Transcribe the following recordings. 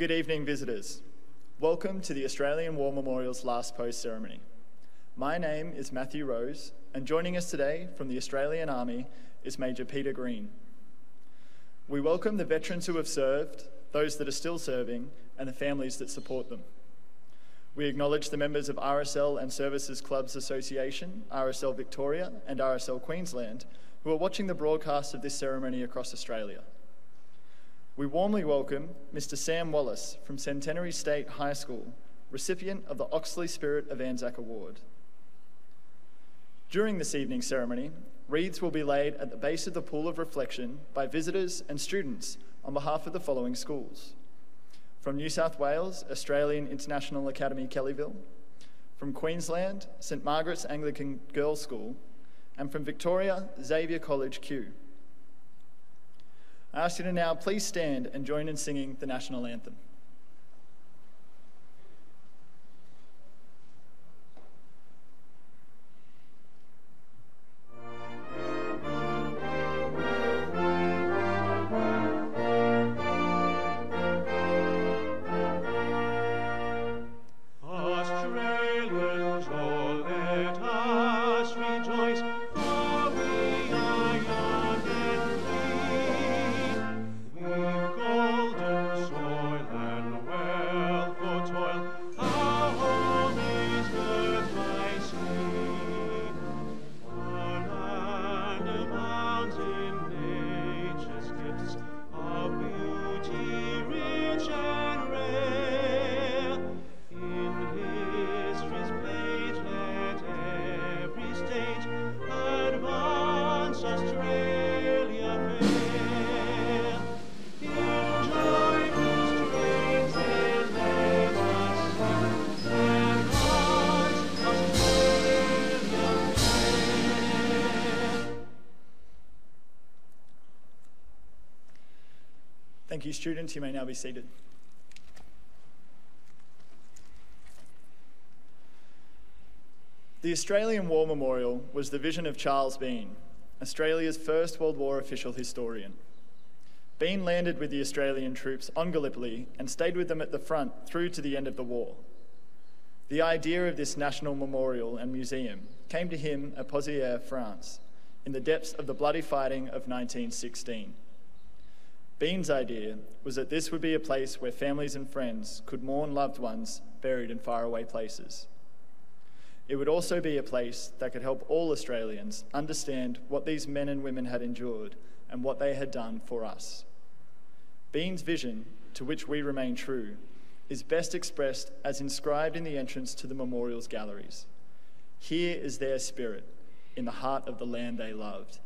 Good evening, visitors. Welcome to the Australian War Memorial's Last Post ceremony. My name is Matthew Rose, and joining us today from the Australian Army is Major Peter Green. We welcome the veterans who have served, those that are still serving, and the families that support them. We acknowledge the members of RSL and Services Clubs Association, RSL Victoria and RSL Queensland, who are watching the broadcast of this ceremony across Australia. We warmly welcome Mr. Sam Wallace from Centenary State High School, recipient of the Oxley Spirit of Anzac Award. During this evening's ceremony, wreaths will be laid at the base of the Pool of Reflection by visitors and students on behalf of the following schools. From New South Wales, Australian International Academy, Kellyville. From Queensland, St Margaret's Anglican Girls' School. And from Victoria, Xavier College, Kew. I ask you to now please stand and join in singing the National Anthem. Thank you, students. You may now be seated. The Australian War Memorial was the vision of Charles Bean, Australia's first World War official historian. Bean landed with the Australian troops on Gallipoli and stayed with them at the front through to the end of the war. The idea of this national memorial and museum came to him at Pozières, France, in the depths of the bloody fighting of 1916. Bean's idea was that this would be a place where families and friends could mourn loved ones buried in faraway places. It would also be a place that could help all Australians understand what these men and women had endured and what they had done for us. Bean's vision, to which we remain true, is best expressed as inscribed in the entrance to the memorial's galleries. Here is their spirit, in the heart of the land they loved,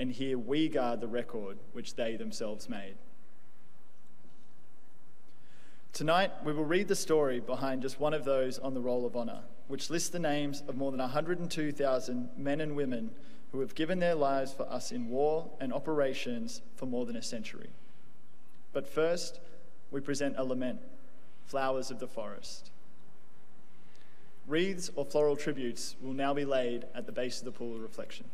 and here we guard the record which they themselves made. Tonight, we will read the story behind just one of those on the Roll of Honour, which lists the names of more than 102,000 men and women who have given their lives for us in war and operations for more than a century. But first, we present a lament, Flowers of the Forest. Wreaths or floral tributes will now be laid at the base of the Pool of Reflection.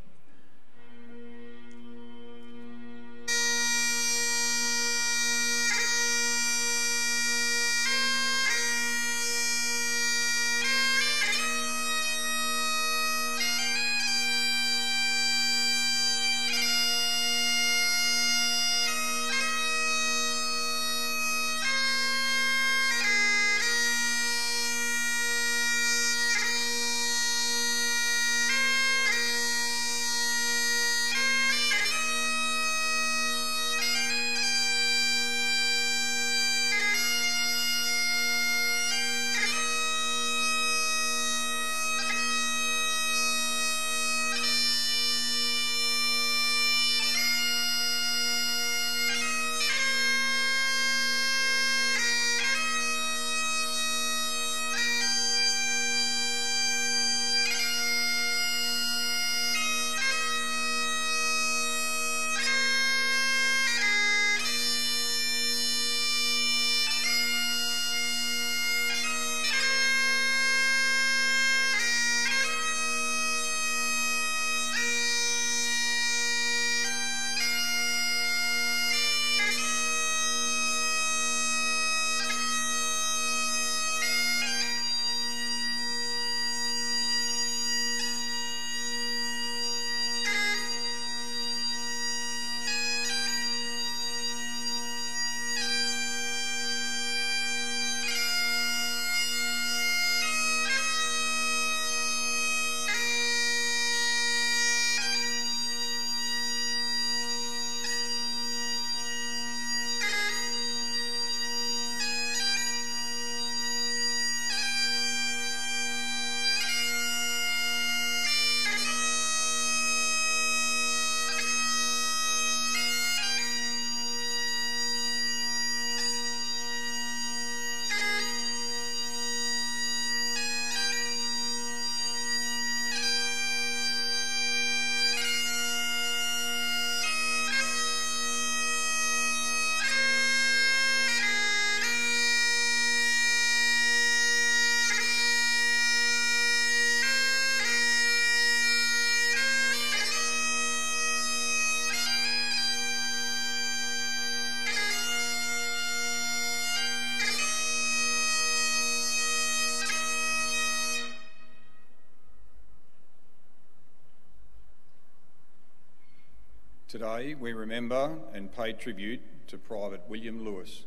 Today we remember and pay tribute to Private William Lewis.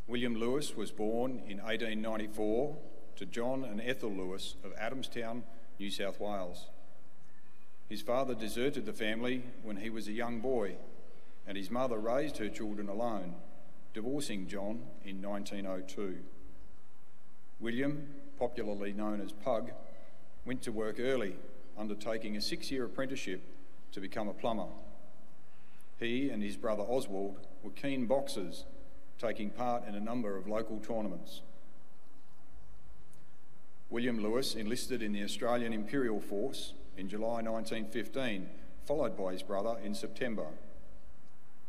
William Lewis was born in 1894 to John and Ethel Lewis of Adamstown, New South Wales. His father deserted the family when he was a young boy, and his mother raised her children alone, divorcing John in 1902. William, popularly known as Pug, went to work early, undertaking a 6-year apprenticeship to become a plumber. He and his brother Oswald were keen boxers, taking part in a number of local tournaments. William Lewis enlisted in the Australian Imperial Force in July 1915, followed by his brother in September.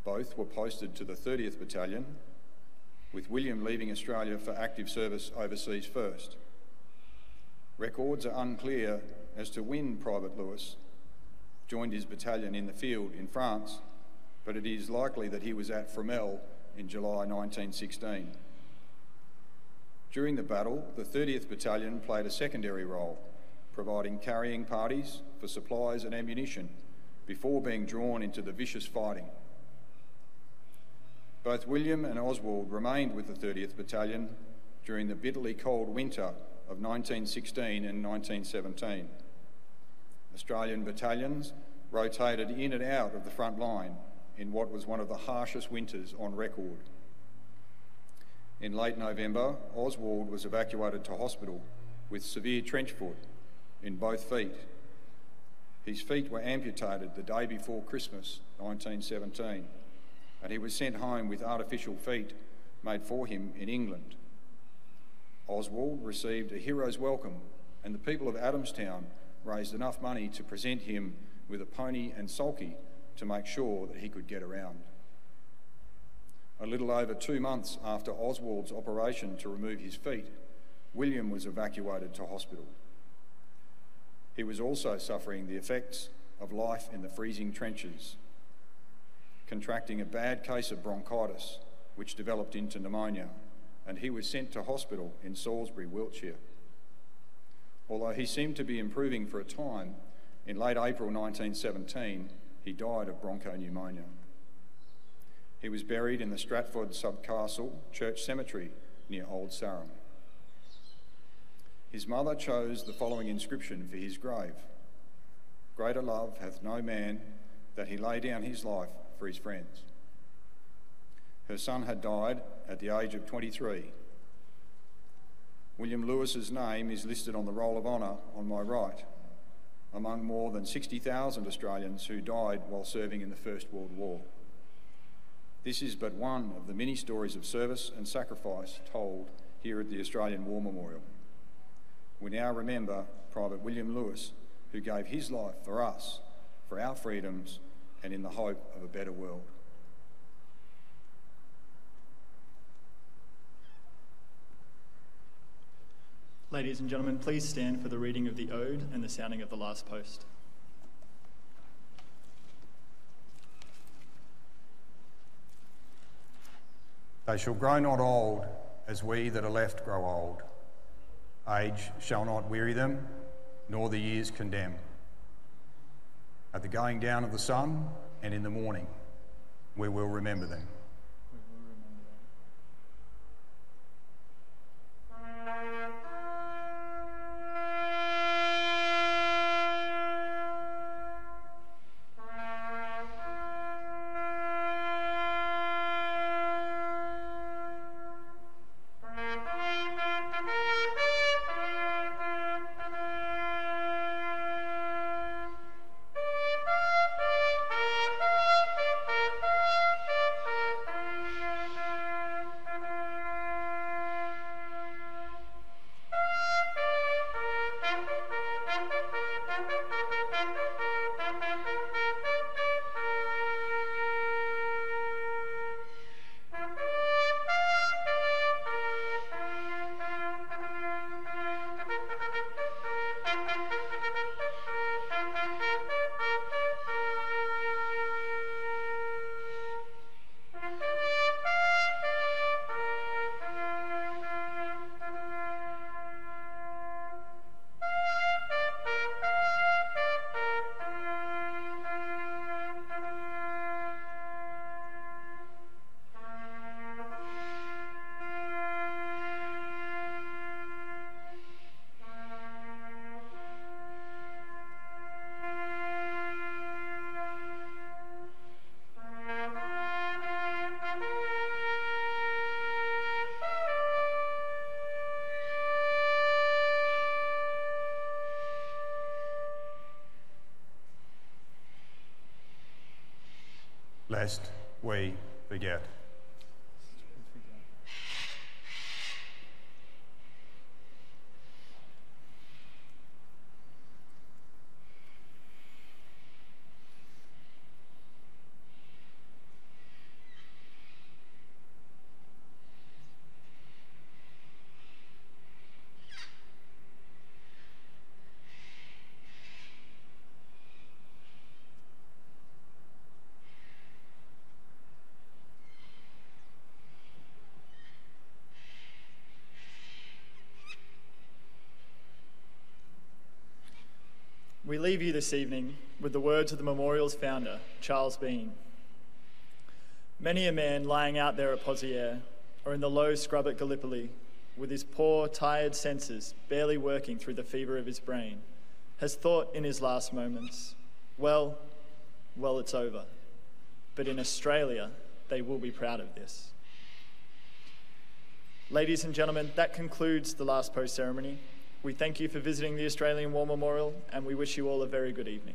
Both were posted to the 30th Battalion, with William leaving Australia for active service overseas first. Records are unclear as to when Private Lewis joined his battalion in the field in France, but it is likely that he was at Fromelles in July 1916. During the battle, the 30th Battalion played a secondary role, providing carrying parties for supplies and ammunition before being drawn into the vicious fighting. Both William and Oswald remained with the 30th Battalion during the bitterly cold winter of 1916 and 1917. Australian battalions rotated in and out of the front line in what was one of the harshest winters on record. In late November, Oswald was evacuated to hospital with severe trench foot in both feet. His feet were amputated the day before Christmas 1917, and he was sent home with artificial feet made for him in England. Oswald received a hero's welcome, and the people of Adamstown raised enough money to present him with a pony and sulky to make sure that he could get around. A little over 2 months after Oswald's operation to remove his feet, William was evacuated to hospital. He was also suffering the effects of life in the freezing trenches, contracting a bad case of bronchitis, which developed into pneumonia, and he was sent to hospital in Salisbury, Wiltshire. Although he seemed to be improving for a time, in late April 1917, he died of bronchopneumonia. He was buried in the Stratford Subcastle Church Cemetery near Old Sarum. His mother chose the following inscription for his grave: "Greater love hath no man, that he lay down his life for his friends." Her son had died at the age of 23. William Lewis's name is listed on the Roll of Honour on my right, among more than 60,000 Australians who died while serving in the First World War. This is but one of the many stories of service and sacrifice told here at the Australian War Memorial. We now remember Private William Lewis, who gave his life for us, for our freedoms, and in the hope of a better world. Ladies and gentlemen, please stand for the reading of the Ode and the sounding of the last post. They shall grow not old as we that are left grow old. Age shall not weary them, nor the years condemn. At the going down of the sun and in the morning, we will remember them. lest we forget. We leave you this evening with the words of the memorial's founder, Charles Bean. Many a man lying out there at Pozières or in the low scrub at Gallipoli, with his poor, tired senses barely working through the fever of his brain, has thought in his last moments, well, it's over. But in Australia, they will be proud of this. Ladies and gentlemen, that concludes the last post ceremony. We thank you for visiting the Australian War Memorial, and we wish you all a very good evening.